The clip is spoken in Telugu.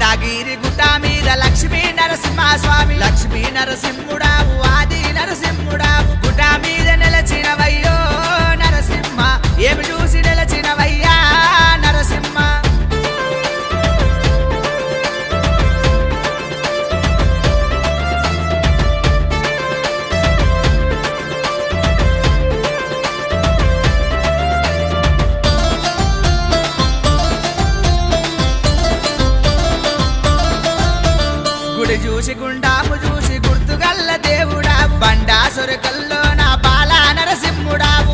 యాదగిరి గుట్ట మీద లక్ష్మీ నరసింహ స్వామి లక్ష్మీ నరసింహుడావు ఆది నరసింహుడావు గుట్ట మీద నిలచినవయ్యో నరసింహ ఏమి చూసి నిలచినవయ్యా నరసింహ గుడి చూసి గుండాము చూసి గుర్తుగల్ల దేవుడావు బండాసురు కల్లో నా బాల నరసింహుడావు